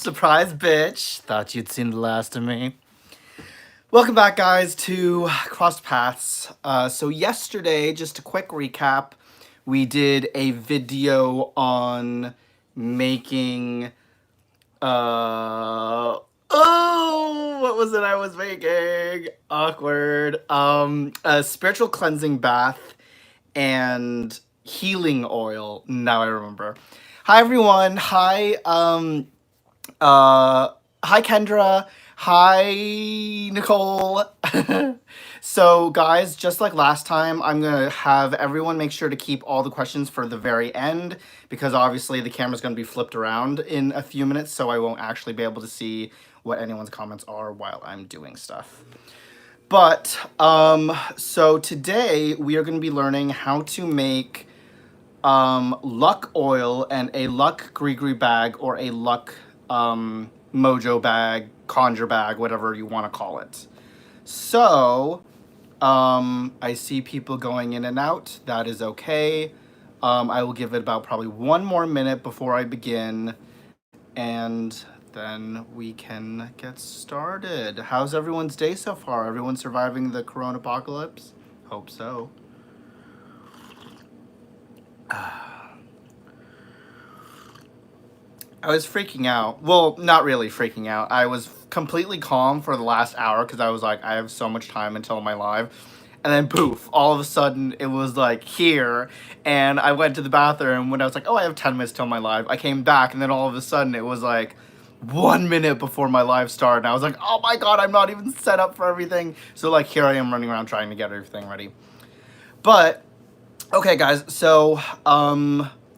Surprise, bitch. Thought you'd seen the last of me. Welcome back, guys, to Crossed Paths. So yesterday, just a quick recap, we did a video on making, what was it I was making? Awkward. A spiritual cleansing bath and healing oil. Now I remember. Hi, everyone. Uh, Hi, Kendra. Hi, Nicole. So, guys, just like last time, I'm going to have everyone make sure to keep all the questions for the very end because obviously the camera's going to be flipped around in a few minutes, so I won't actually be able to see what anyone's comments are while I'm doing stuff. But, so today we are going to be learning how to make luck oil and a luck gris gris bag or a luck mojo bag, conjure bag, whatever you want to call it. So I see people going in and out. That is okay. I will give it about probably 1 more minute before I begin, and then we can get started. How's everyone's day so far? Everyone surviving the corona apocalypse? Hope so. I was freaking out. Well, not really freaking out. I was completely calm for the last hour because I was like, I have so much time until my live. And then poof, all of a sudden it was like here. And I went to the bathroom when I was like, oh, I have 10 minutes till my live. I came back and then all of a sudden it was like 1 minute before my live started. And I was like, oh my God, I'm not even set up for everything. So like here I am running around trying to get everything ready. But, okay guys, so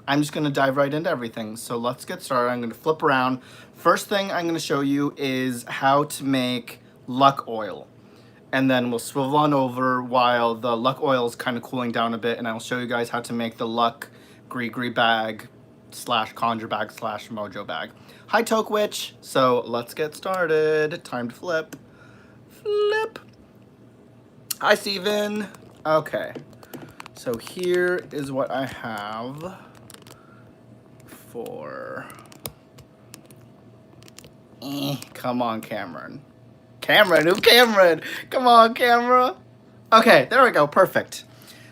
I'm just going to dive right into everything. So let's get started. I'm going to flip around. First thing I'm going to show you is how to make luck oil. And then we'll swivel on over while the luck oil is kind of cooling down a bit. And I'll show you guys how to make the luck gris gris bag slash conjure bag slash mojo bag. Hi, Tokwitch. So let's get started. Time to flip. Flip. Hi, Steven. Okay. So here is what I have for... come on, Cameron. Cameron, who's Cameron? Come on, camera. Okay, there we go, perfect.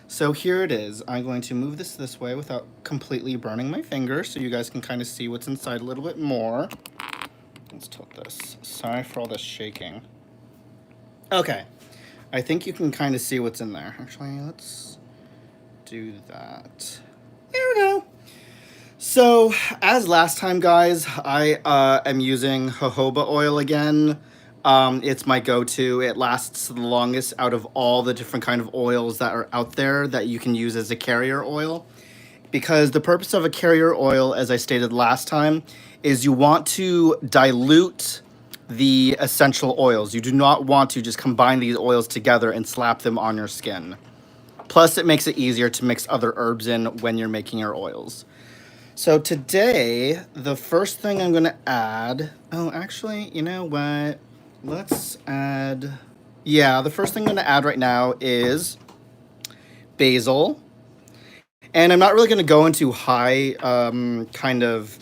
So here it is. I'm going to move this way without completely burning my finger so you guys can kind of see what's inside a little bit more. Let's tilt this. Sorry for all this shaking. Okay, I think you can kind of see what's in there. Actually, let's do that. There we go. So, as last time, guys, I am using jojoba oil again. It's my go-to. It lasts the longest out of all the different kind of oils that are out there that you can use as a carrier oil. Because the purpose of a carrier oil, as I stated last time, is you want to dilute the essential oils. You do not want to just combine these oils together and slap them on your skin. Plus, it makes it easier to mix other herbs in when you're making your oils. So today, the first thing I'm going to add... Oh, actually, you know what? Let's add... Yeah, the first thing I'm going to add right now is basil. And I'm not really going to go into high kind of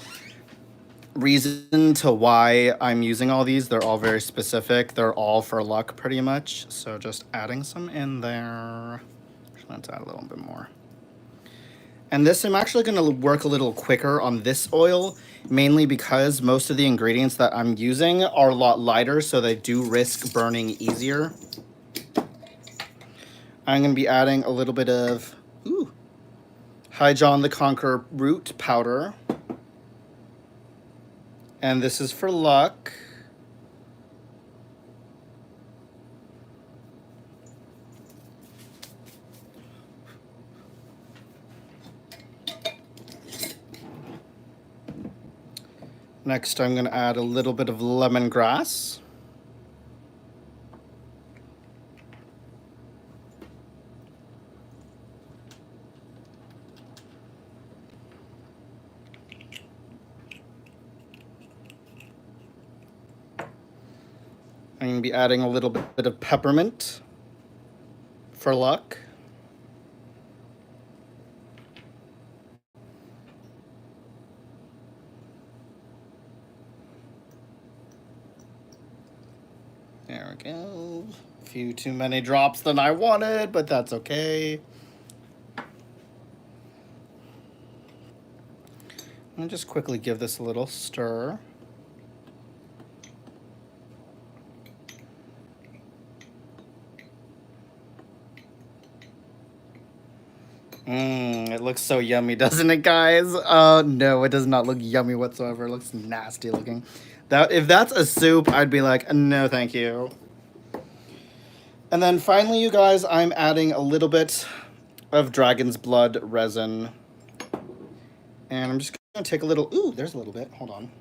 reason to why I'm using all these. They're all very specific. They're all for luck, pretty much. So just adding some in there. Let's add a little bit more. And this, I'm actually going to work a little quicker on this oil, mainly because most of the ingredients that I'm using are a lot lighter, so they do risk burning easier. I'm going to be adding a little bit of High John the Conqueror root powder. And this is for luck. Next, I'm going to add a little bit of lemongrass. I'm going to be adding a little bit of peppermint for luck. we go. A few too many drops than I wanted, but that's okay. I'll just quickly give this a little stir. It looks so yummy, doesn't it, guys? No, it does not look yummy whatsoever. It looks nasty looking. If that's a soup, I'd be like, no, thank you. And then finally, you guys, I'm adding a little bit of dragon's blood resin. And I'm just going to take a little... Ooh, there's a little bit. Hold on.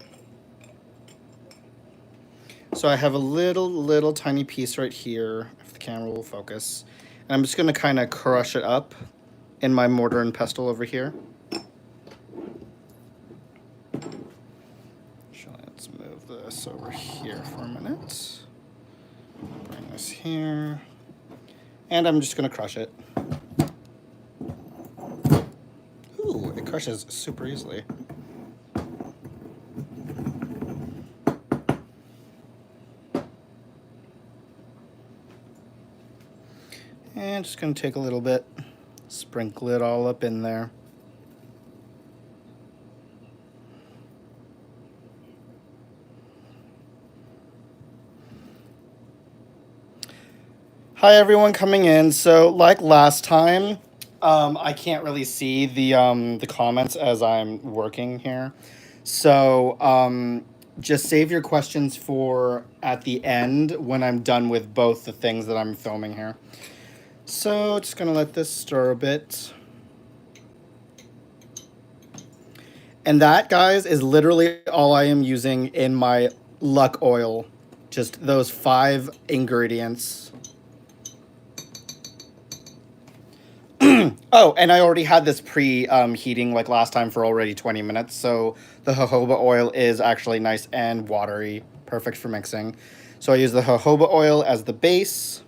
So I have a little tiny piece right here, if the camera will focus. And I'm just going to kind of crush it up in my mortar and pestle over here. So let's move this over here for a minute. Bring this here. And I'm just going to crush it. Ooh, it crushes super easily. And just going to take a little bit, sprinkle it all up in there. Hi everyone coming in. So like last time, I can't really see the comments as I'm working here. So just save your questions for at the end when I'm done with both the things that I'm filming here. So just gonna let this stir a bit. And that, guys, is literally all I am using in my Luck oil. Just those 5 ingredients. Oh, and I already had this pre-heating like last time for already 20 minutes. So the jojoba oil is actually nice and watery. Perfect for mixing. So I use the jojoba oil as the base.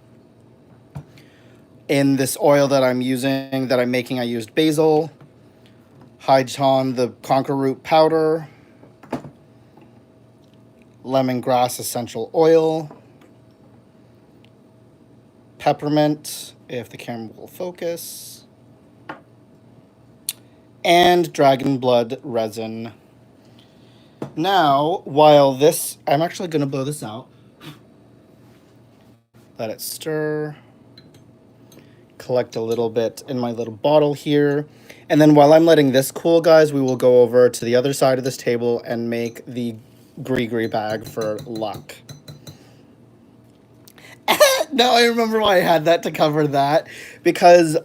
In this oil that I'm using, that I'm making, I used basil, Haijian, the conker root powder, lemongrass essential oil, peppermint, if the camera will focus, and dragon blood resin. Now, while this, I'm actually going to blow this out. Let it stir. Collect a little bit in my little bottle here. And then while I'm letting this cool, guys, we will go over to the other side of this table and make the Gris Gris bag for Luck. Now I remember why I had that to cover that. Because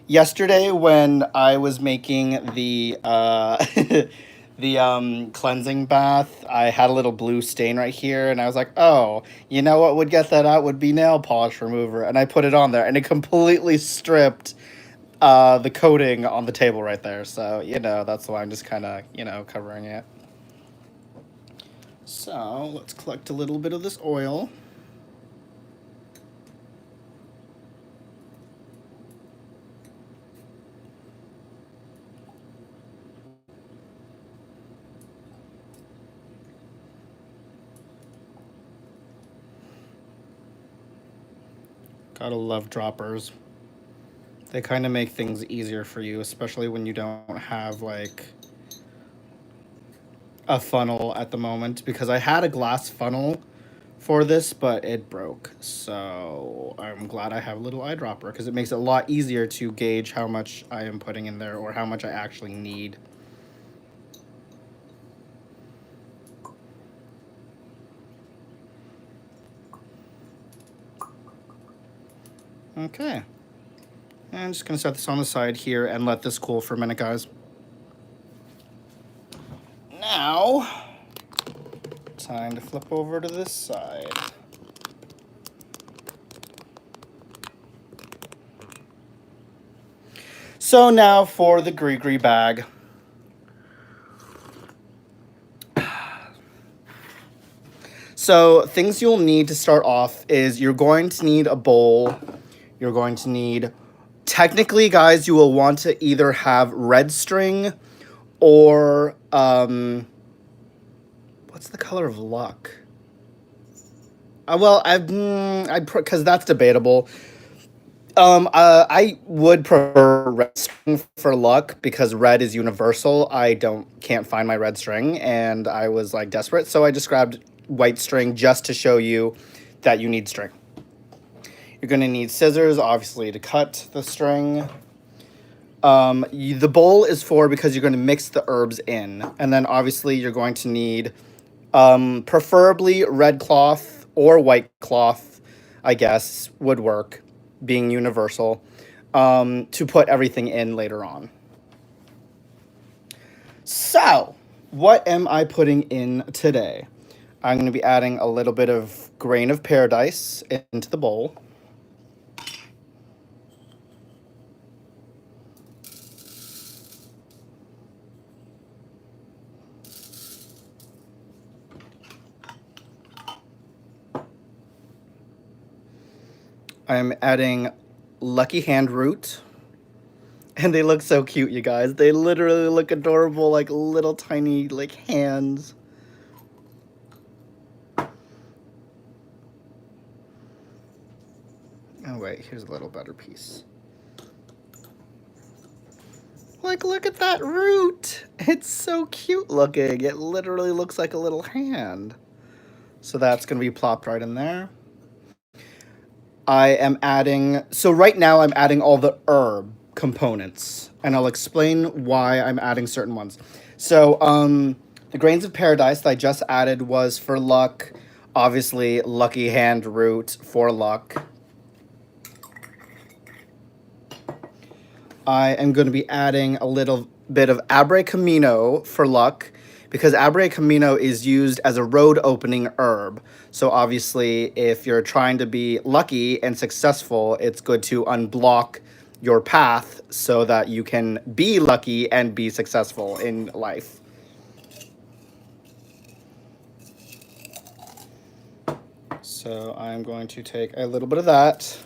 yesterday when I was making the the cleansing bath, I had a little blue stain right here, and I was like, oh, you know what would get that out would be nail polish remover, and I put it on there, and it completely stripped the coating on the table right there. So, you know, that's why I'm just kind of, you know, covering it. So let's collect a little bit of this oil. Gotta love droppers. They kind of make things easier for you, especially when you don't have like a funnel at the moment, because I had a glass funnel for this, but it broke. So I'm glad I have a little eyedropper, because it makes it a lot easier to gauge how much I am putting in there or how much I actually need. Okay. And I'm just going to set this on the side here and let this cool for a minute, guys. Now, time to flip over to this side. So now for the Gris Gris bag. So things you'll need to start off is you're going to need a bowl. You're going to need, technically, guys, you will want to either have red string or, what's the color of Luck? Well, because that's debatable. I would prefer red string for luck because red is universal. Can't find my red string, and I was like desperate, so I just grabbed white string just to show you that you need string. You're gonna need scissors, obviously, to cut the string. The bowl is for because you're gonna mix the herbs in, and then obviously you're going to need, preferably red cloth or white cloth, I guess would work, being universal, to put everything in later on. So, what am I putting in today? I'm going to be adding a little bit of grain of paradise into the bowl. I'm adding lucky hand root. And they look so cute, you guys. They literally look adorable, like little tiny like hands. Oh wait, here's a little better piece. Like, look at that root. It's so cute looking. It literally looks like a little hand. So that's going to be plopped right in there. I am adding, so right now I'm adding all the herb components, and I'll explain why I'm adding certain ones. So, the grains of paradise that I just added was for luck, obviously lucky hand root for luck. I am going to be adding a little bit of Abre Camino for luck, because Abre Camino is used as a road opening herb. So obviously, if you're trying to be lucky and successful, it's good to unblock your path so that you can be lucky and be successful in life. So I'm going to take a little bit of that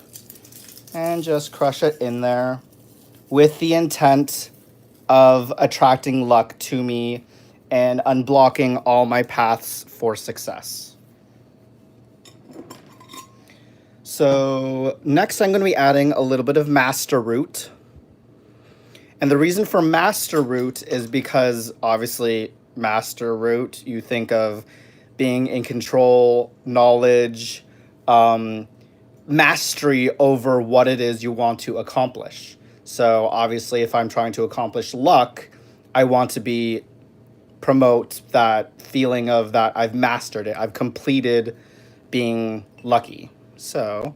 and just crush it in there with the intent of attracting luck to me and unblocking all my paths for success. So next I'm going to be adding a little bit of master root. And the reason for master root is because obviously master root, you think of being in control, knowledge, mastery over what it is you want to accomplish. So obviously if I'm trying to accomplish luck, I want to promote that feeling of that I've mastered it. I've completed being lucky. So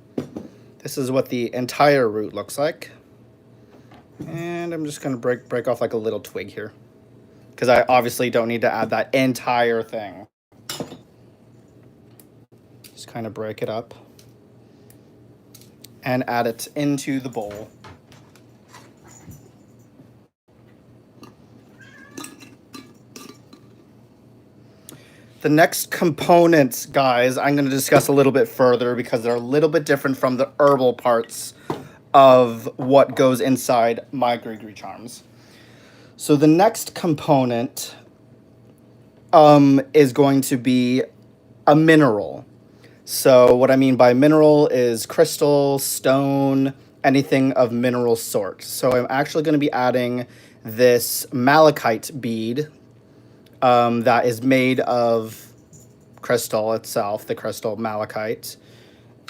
this is what the entire root looks like. And I'm just going to break off like a little twig here, because I obviously don't need to add that entire thing. Just kind of break it up and add it into the bowl. The next components, guys, I'm going to discuss a little bit further because they're a little bit different from the herbal parts of what goes inside my Gris Gris charms. So the next component is going to be a mineral. So what I mean by mineral is crystal, stone, anything of mineral sort. So I'm actually going to be adding this malachite bead that is made of crystal itself, the crystal malachite.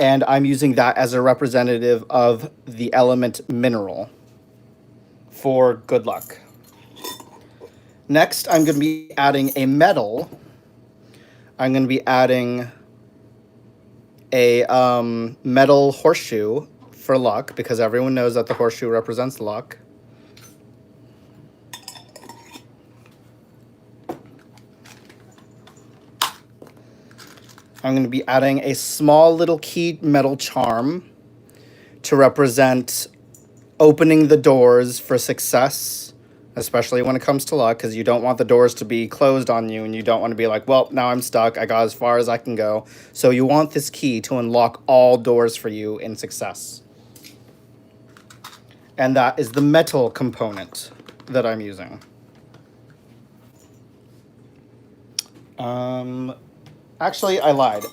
And I'm using that as a representative of the element mineral for good luck. Next, I'm going to be adding a metal. I'm going to be adding a metal horseshoe for luck, because everyone knows that the horseshoe represents luck. I'm going to be adding a small little key metal charm to represent opening the doors for success, especially when it comes to luck, because you don't want the doors to be closed on you, and you don't want to be like, well, now I'm stuck. I got as far as I can go. So you want this key to unlock all doors for you in success. And that is the metal component that I'm using. Actually, I lied.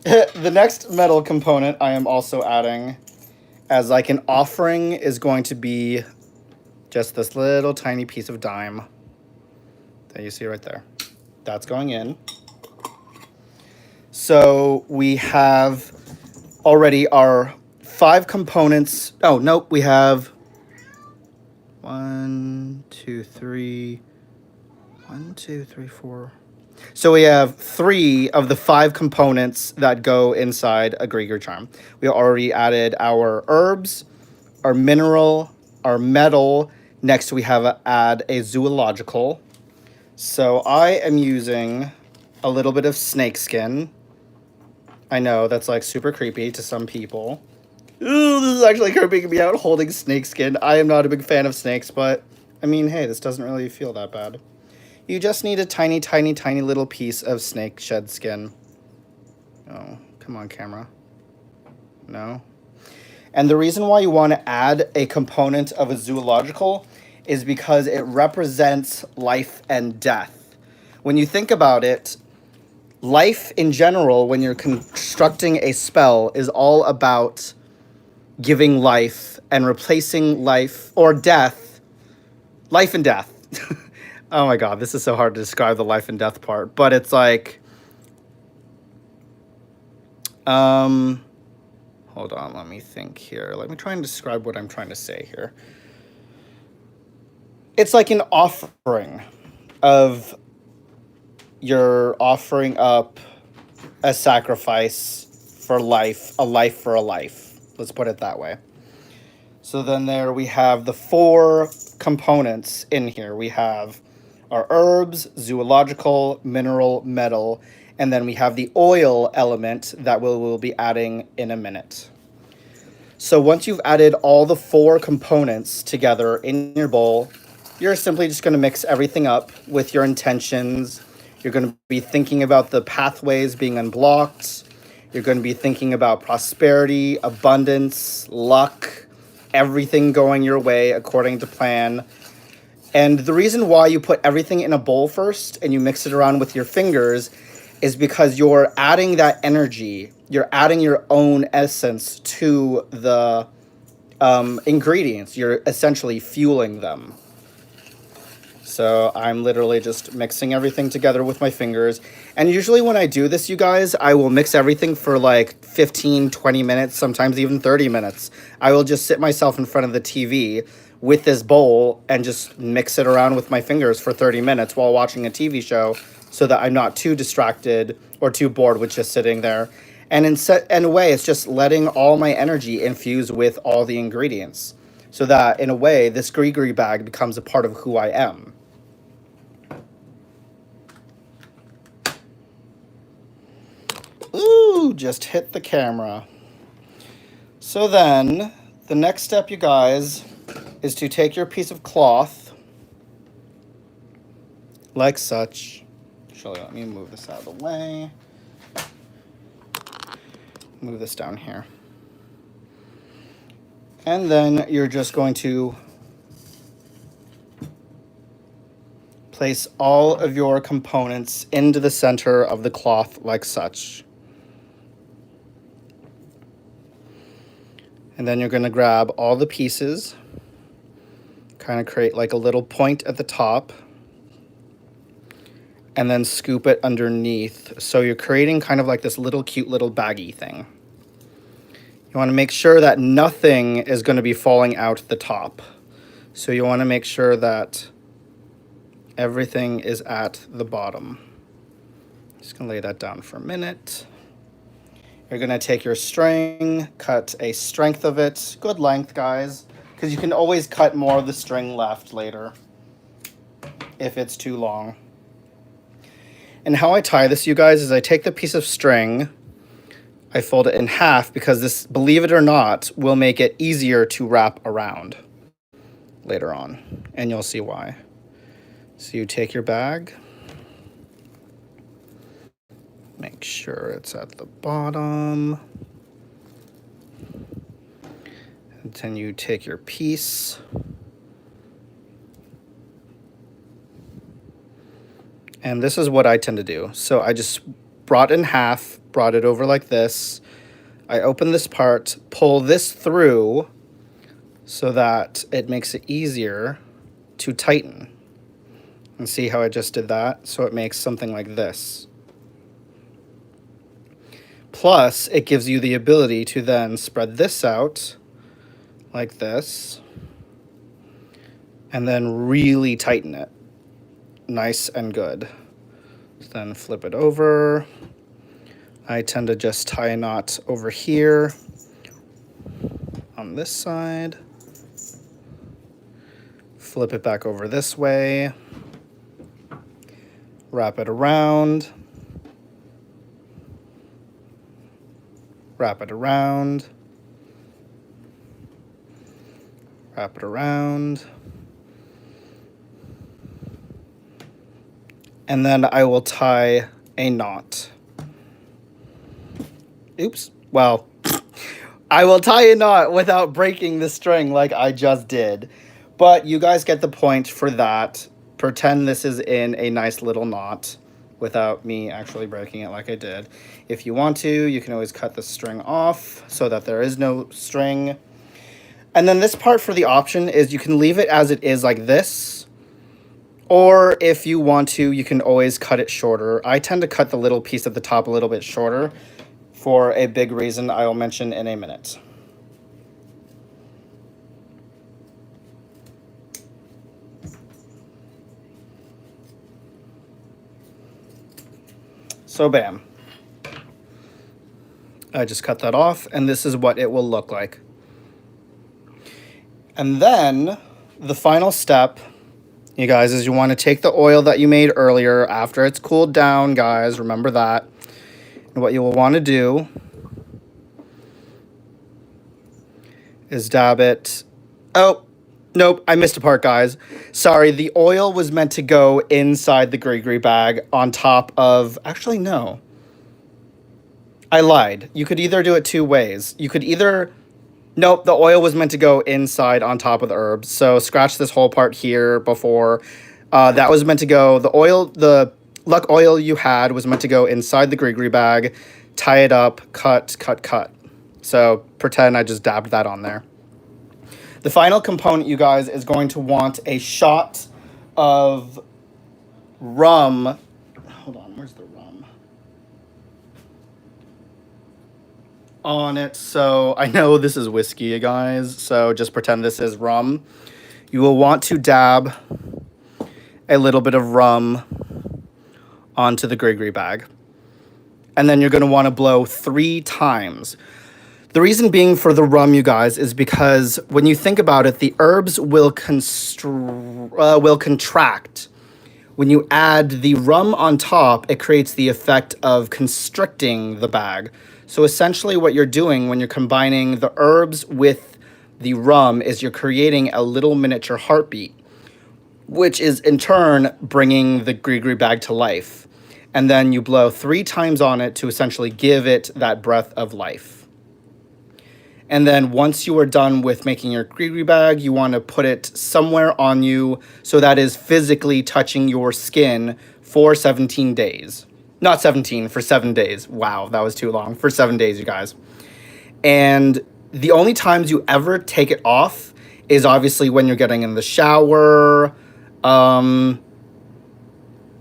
The next metal component I am also adding as like an offering is going to be just this little tiny piece of dime that you see right there. That's going in. So we have already our 5 components. Oh, nope, we have 1, 2, 3. 1, 2, 3, 4. So we have 3 of the 5 components that go inside a Gris Gris charm. We already added our herbs, our mineral, our metal. Next we have add a zoological. So I am using a little bit of snake skin. I know that's like super creepy to some people. Ooh, this is actually creeping me out holding snake skin. I am not a big fan of snakes, but I mean, hey, this doesn't really feel that bad. You just need a tiny, tiny, tiny little piece of snake shed skin. Oh, come on, camera. No. And the reason why you want to add a component of a zoological is because it represents life and death. When you think about it, life in general, when you're constructing a spell, is all about giving life and replacing life or death. Life and death. Oh my god, this is so hard to describe the life and death part, but it's like, hold on, let me think here. Let me try and describe what I'm trying to say here. It's like an offering of, you're offering up a sacrifice for life, a life for a life. Let's put it that way. So then there we have the 4 components in here. We have our herbs, zoological, mineral, metal, and then we have the oil element that we'll be adding in a minute. So once you've added all the 4 components together in your bowl, you're simply just going to mix everything up with your intentions. You're going to be thinking about the pathways being unblocked. You're going to be thinking about prosperity, abundance, luck, everything going your way according to plan. And the reason why you put everything in a bowl first and you mix it around with your fingers is because you're adding that energy. You're adding your own essence to the ingredients. You're essentially fueling them. So I'm literally just mixing everything together with my fingers. And usually when I do this, you guys, I will mix everything for like 15, 20 minutes, sometimes even 30 minutes. I will just sit myself in front of the TV with this bowl and just mix it around with my fingers for 30 minutes while watching a TV show so that I'm not too distracted or too bored with just sitting there. And in a way, it's just letting all my energy infuse with all the ingredients so that, in a way, this Gris Gris bag becomes a part of who I am. Ooh, just hit the camera. So then, the next step, you guys, is to take your piece of cloth, like such. Actually, let me move this out of the way. Move this down here. And then you're just going to place all of your components into the center of the cloth like such. And then you're going to grab all the pieces, kind of create like a little point at the top, and then scoop it underneath. So you're creating kind of like this little cute little baggy thing. You want to make sure that nothing is going to be falling out the top. So you want to make sure that everything is at the bottom. Just going to lay that down for a minute. You're going to take your string, cut a strength of it. Good length, guys, because you can always cut more of the string left later if it's too long. And how I tie this, you guys, is I take the piece of string, I fold it in half because this, believe it or not, will make it easier to wrap around later on, and you'll see why. So you take your bag, make sure it's at the bottom, and then you take your piece, and this is what I tend to do. So I just brought in half, brought it over like this. I open this part, pull this through so that it makes it easier to tighten. And see how I just did that? So it makes something like this. Plus, it gives you the ability to then spread this out like this and then really tighten it. Nice and good. Then flip it over. I tend to just tie a knot over here on this side. Flip it back over this way. Wrap it around. Wrap it around. Wrap it around. And then I will tie a knot. Oops. Well, I will tie a knot without breaking the string like I just did. But you guys get the point for that. Pretend this is in a nice little knot without me actually breaking it like I did. If you want to, you can always cut the string off so that there is no string. And then this part for the option is you can leave it as it is like this. Or if you want to, you can always cut it shorter. I tend to cut the little piece at the top a little bit shorter for a big reason I will mention in a minute. So bam. I just cut that off, and this is what it will look like. And then the final step, you guys, is you want to take the oil that you made earlier after it's cooled down, guys. Remember that. And what you will want to do is dab it. Oh, nope, I missed a part, guys. Sorry, the oil was meant to go inside the Gris Gris bag on top of... Actually, no. I lied. You could either do it two ways. You could either... Nope, the oil was meant to go inside on top of the herbs. So scratch this whole part here before. That was meant to go... The Luck oil you had was meant to go inside the Gris Gris bag. Tie it up, cut, cut, cut. So pretend I just dabbed that on there. The final component, you guys, is going to want a shot of rum. Hold on, where's the rum? On it. So I know this is whiskey, you guys, so just pretend this is rum. You will want to dab a little bit of rum onto the Gris Gris bag. And then you're going to want to blow 3 times. The reason being for the rum, you guys, is because when you think about it, the herbs will contract. When you add the rum on top, it creates the effect of constricting the bag. So essentially what you're doing when you're combining the herbs with the rum is you're creating a little miniature heartbeat, which is in turn bringing the Gris Gris bag to life. And then you blow 3 times on it to essentially give it that breath of life. And then once you are done with making your Gris Gris bag, you want to put it somewhere on you so that is physically touching your skin for 17 days. Not 17, for 7 days. Wow, that was too long. For 7 days, you guys. And the only times you ever take it off is obviously when you're getting in the shower.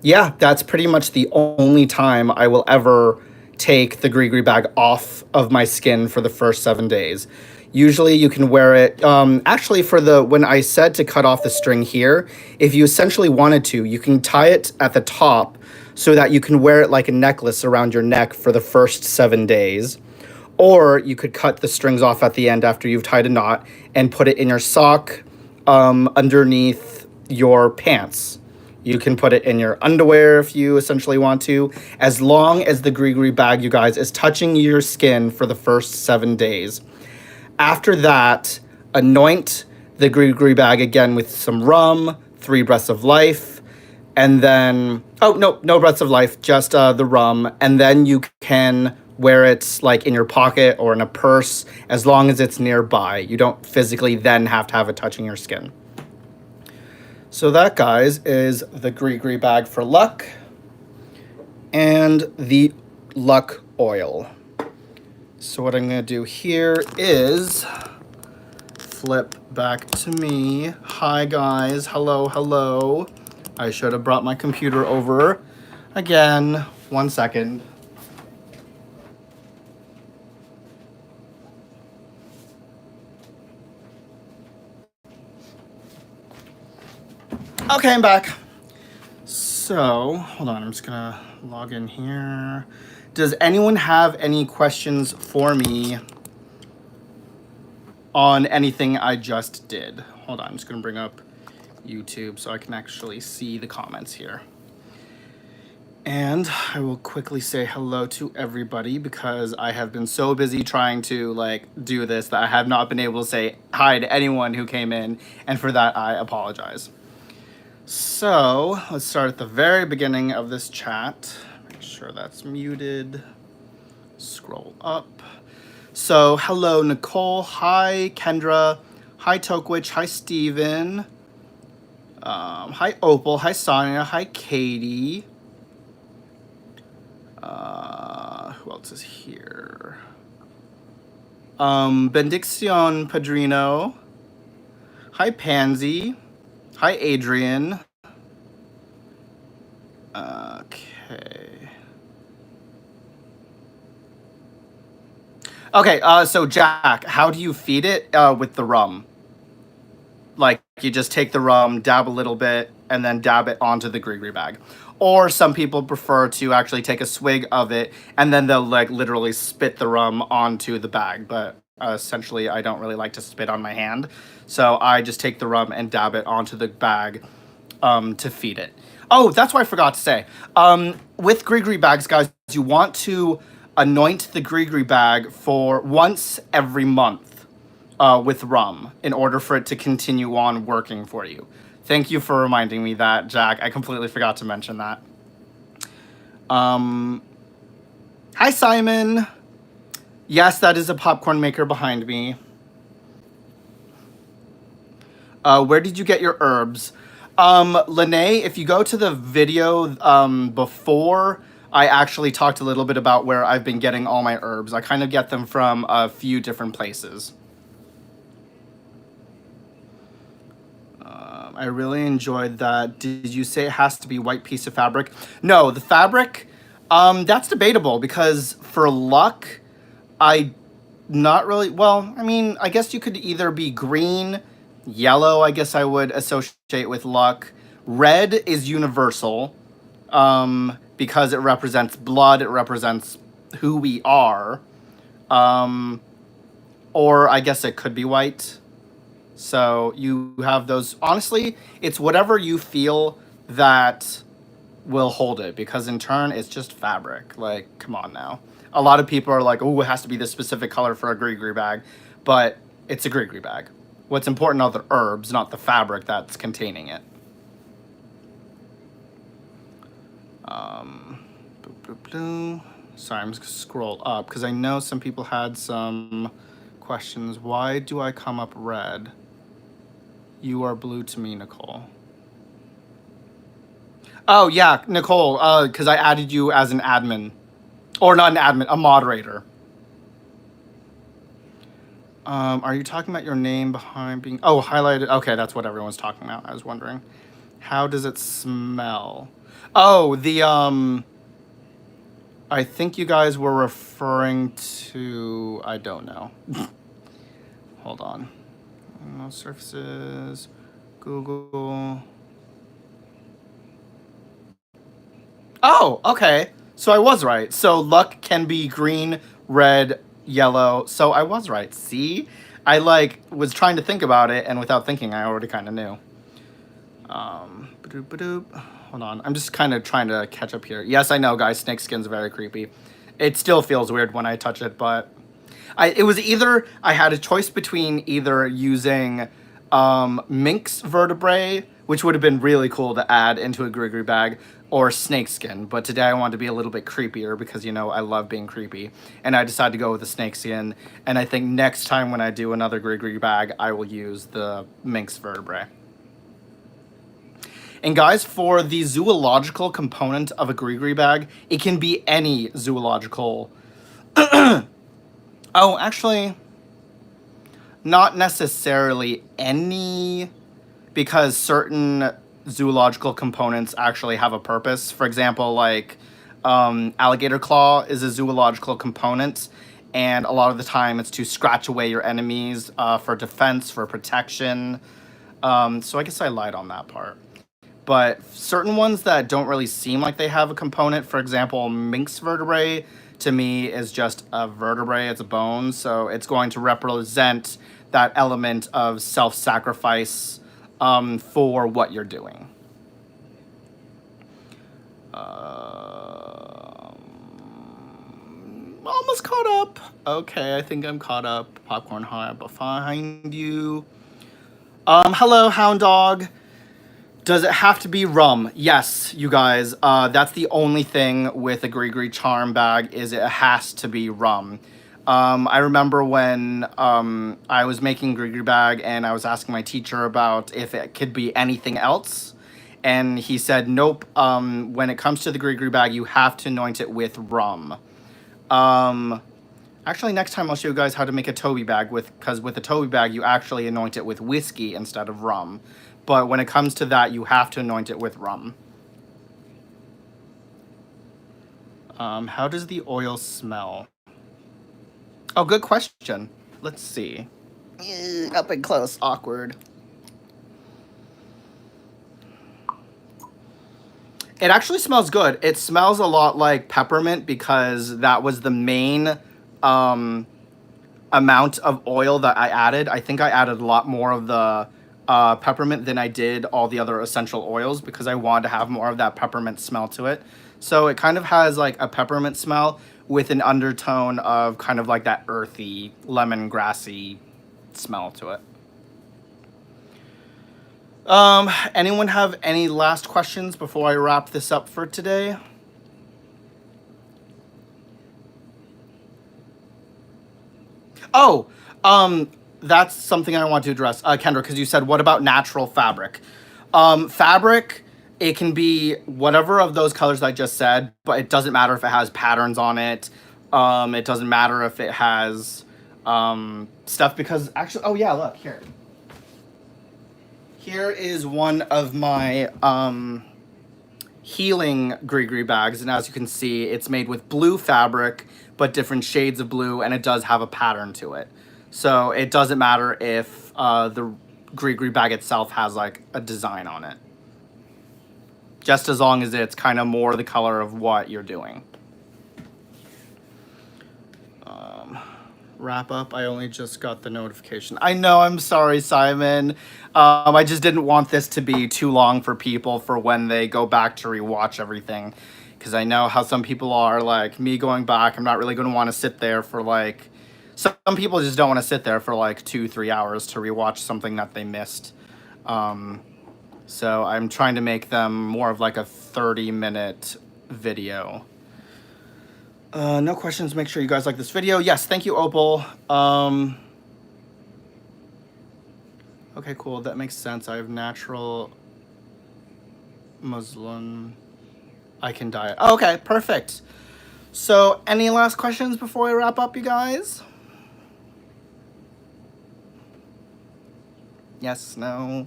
Yeah, that's pretty much the only time I will ever take the Gris Gris bag off of my skin for the first 7 days. Usually you can wear it, actually when I said to cut off the string here, if you essentially wanted to, you can tie it at the top so that you can wear it like a necklace around your neck for the first 7 days. Or you could cut the strings off at the end after you've tied a knot and put it in your sock underneath your pants. You can put it in your underwear if you essentially want to, as long as the Gris Gris bag, you guys, is touching your skin for the first 7 days. After that, anoint the Gris Gris bag again with some rum, 3 breaths of life, and then, oh, no breaths of life, just the rum, and then you can wear it like in your pocket or in a purse as long as it's nearby. You don't physically then have to have it touching your skin. So that, guys, is the Gris Gris bag for Luck. And the Luck oil. So what I'm going to do here is flip back to me. Hi guys, hello. I should have brought my computer over again. 1 second. Okay, I'm back. So, hold on, I'm just gonna log in here. Does anyone have any questions for me on anything I just did? Hold on, I'm just gonna bring up YouTube so I can actually see the comments here. And I will quickly say hello to everybody because I have been so busy trying to do this that I have not been able to say hi to anyone who came in, and for that I apologize. So let's start at the very beginning of this chat. Make sure that's muted. Scroll up. So hello Nicole, hi Kendra, hi Tokwich, hi Steven, hi Opal, hi Sonia, hi Katie. Who else is here? Bendiction Padrino. Hi Pansy. Hi Adrian. Okay. Okay, so Jack, how do you feed it with the rum? Like, you just take the rum, dab a little bit, and then dab it onto the Gris Gris bag. Or some people prefer to actually take a swig of it, and then they'll, literally spit the rum onto the bag. But essentially, I don't really like to spit on my hand. So I just take the rum and dab it onto the bag to feed it. Oh, that's what I forgot to say. With Gris Gris bags, guys, you want to anoint the Gris Gris bag for once every month. With rum in order for it to continue on working for you. Thank you for reminding me that, Jack. I completely forgot to mention that. Hi, Simon. Yes, that is a popcorn maker behind me. Where did you get your herbs? Lene, if you go to the video before, I actually talked a little bit about where I've been getting all my herbs. I kind of get them from a few different places. I really enjoyed that. Did you say it has to be white piece of fabric? No, the fabric, that's debatable because for Luck, not really, well, I mean, I guess you could either be green, yellow, I guess I would associate with Luck. Red is universal because it represents blood, it represents who we are. Or I guess it could be white. So you have those. Honestly, it's whatever you feel that will hold it, because in turn, it's just fabric. Like, come on now. A lot of people are like, oh, it has to be this specific color for a Gris Gris bag, but it's a Gris Gris bag. What's important are the herbs, not the fabric that's containing it. Sorry, I'm just gonna scroll up because I know some people had some questions. Why do I come up red? You are blue to me, Nicole. Oh, yeah, Nicole, because I added you as an admin. Or not an admin, a moderator. Are you talking about your name behind being... Oh, highlighted. Okay, that's what everyone's talking about. I was wondering. How does it smell? Oh, the... I think you guys were referring to... I don't know. Hold on. Surfaces, Google. Oh, okay. So I was right. So Luck can be green, red, yellow. So I was right. See? I was trying to think about it, and without thinking, I already kind of knew. Hold on. I'm just kind of trying to catch up here. Yes, I know, guys. Snake skin's very creepy. It still feels weird when I touch it, but... It was either, I had a choice between either using minx vertebrae, which would have been really cool to add into a Gris Gris bag, or snakeskin. But today I wanted to be a little bit creepier because, you know, I love being creepy. And I decided to go with the snakeskin. And I think next time when I do another Gris Gris bag, I will use the minx vertebrae. And guys, for the zoological component of a Gris Gris bag, it can be any zoological. Oh, actually, not necessarily any, because certain zoological components actually have a purpose. For example, like alligator claw is a zoological component, and a lot of the time it's to scratch away your enemies, for defense, for protection. So I guess I lied on that part. But certain ones that don't really seem like they have a component, for example, minx vertebrae, to me is just a vertebrae, it's a bone, so it's going to represent that element of self-sacrifice, for what you're doing. Almost caught up. Okay, I think I'm caught up. Popcorn high behind you. Hello, Hound Dog. Does it have to be rum? Yes, you guys. That's the only thing with a Gris Gris charm bag, is it has to be rum. I remember when I was making Gris Gris bag and I was asking my teacher about if it could be anything else. And he said, nope, when it comes to the Gris Gris bag, you have to anoint it with rum. Actually, next time I'll show you guys how to make a Toby bag, because with a Toby bag, you actually anoint it with whiskey instead of rum. But when it comes to that, you have to anoint it with rum. How does the oil smell? Oh, good question. Let's see. Up and close, awkward. It actually smells good. It smells a lot like peppermint, because that was the main amount of oil that I added. I think I added a lot more of the peppermint than I did all the other essential oils, because I wanted to have more of that peppermint smell to it. So it kind of has like a peppermint smell with an undertone of kind of like that earthy, lemongrassy smell to it. Anyone have any last questions before I wrap this up for today? Oh, that's something I want to address, Kendra, because you said, what about natural fabric? Fabric, it can be whatever of those colors I just said, but it doesn't matter if it has patterns on it. It doesn't matter if it has stuff, because actually, oh yeah, look, here. Here is one of my healing Gris Gris bags, and as you can see, it's made with blue fabric, but different shades of blue, and it does have a pattern to it. So it doesn't matter if the Gris Gris bag itself has like a design on it. Just as long as it's kind of more the color of what you're doing. Wrap up. I only just got the notification. I know, I'm sorry, Simon. I just didn't want this to be too long for people for when they go back to rewatch everything. Because I know how some people are, like me going back, I'm not really going to want to sit there for like... Some people just don't want to sit there for like 2-3 hours to rewatch something that they missed. So I'm trying to make them more of like a 30-minute video. No questions. Make sure you guys like this video. Yes, thank you, Opal. Okay, cool. That makes sense. I have natural Muslim. I can diet. Okay, perfect. So, any last questions before I wrap up, you guys? Yes, no?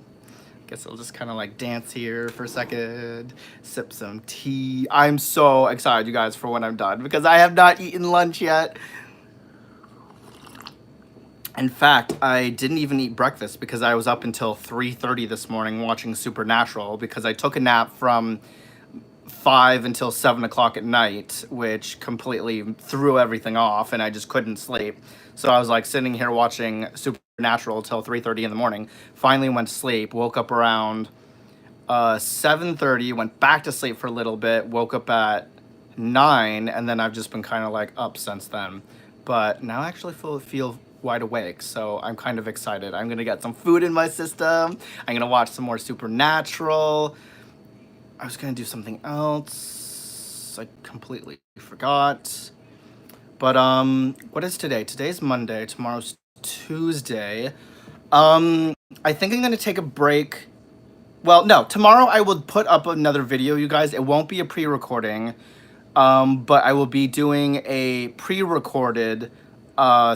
Guess I'll just kind of like dance here for a second, sip some tea. I'm so excited, you guys, for when I'm done, because I have not eaten lunch yet. In fact, I didn't even eat breakfast because I was up until 3:30 this morning watching Supernatural, because I took a nap from 5 until 7 o'clock at night, which completely threw everything off, and I just couldn't sleep. So I was like sitting here watching Supernatural till 3:30 in the morning. Finally went to sleep, woke up around 7:30, went back to sleep for a little bit, woke up at 9, and then I've just been kind of like up since then. But now I actually feel wide awake, so I'm kind of excited. I'm gonna get some food in my system. I'm gonna watch some more Supernatural. I was gonna do something else. I completely forgot. But what is today? Today's Monday. Tomorrow's Tuesday. I think I'm gonna take a break Well, no, tomorrow I will put up another video, you guys. It won't be a pre-recording, but I will be doing a pre-recorded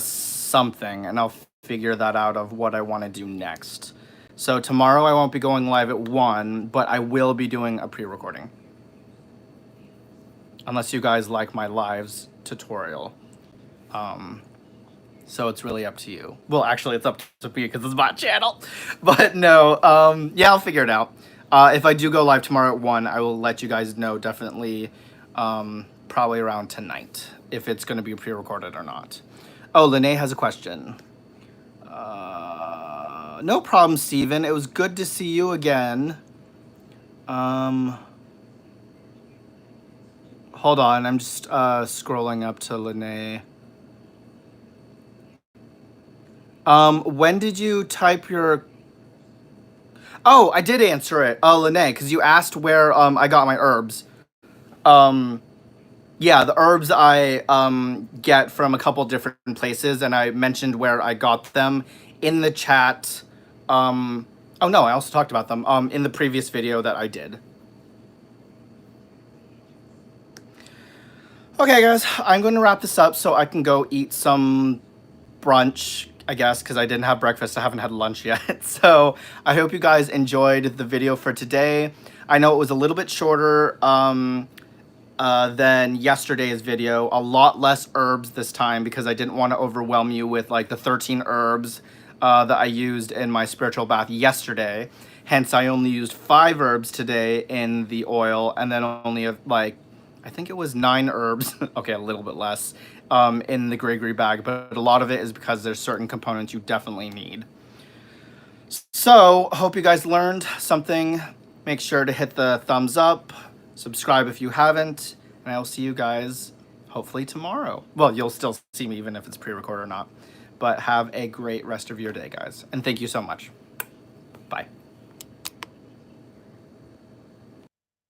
something, and I'll figure that out of what I want to do next. So tomorrow I won't be going live at 1, but I will be doing a pre-recording. Unless you guys like my lives tutorial. So it's really up to you. Well, actually, it's up to me because it's my channel. But no, yeah, I'll figure it out. If I do go live tomorrow at 1, I will let you guys know definitely, probably around tonight, if it's going to be pre-recorded or not. Oh, Lene has a question. No problem, Steven. It was good to see you again. Hold on, I'm just scrolling up to Lene. When did you type your... Oh, I did answer it, Lene, because you asked where I got my herbs. Yeah, the herbs I get from a couple different places, and I mentioned where I got them in the chat. Oh no, I also talked about them in the previous video that I did. Okay, guys, I'm going to wrap this up so I can go eat some brunch, I guess, because I didn't have breakfast. I haven't had lunch yet. So I hope you guys enjoyed the video for today. I know it was a little bit shorter than yesterday's video. A lot less herbs this time because I didn't want to overwhelm you with like the 13 herbs that I used in my spiritual bath yesterday. Hence, I only used 5 herbs today in the oil, and then only like, I think it was 9 herbs, okay, a little bit less, in the Gris Gris bag, but a lot of it is because there's certain components you definitely need. So, hope you guys learned something. Make sure to hit the thumbs up, subscribe if you haven't, and I will see you guys hopefully tomorrow. Well, you'll still see me even if it's pre-recorded or not. But have a great rest of your day, guys, and thank you so much.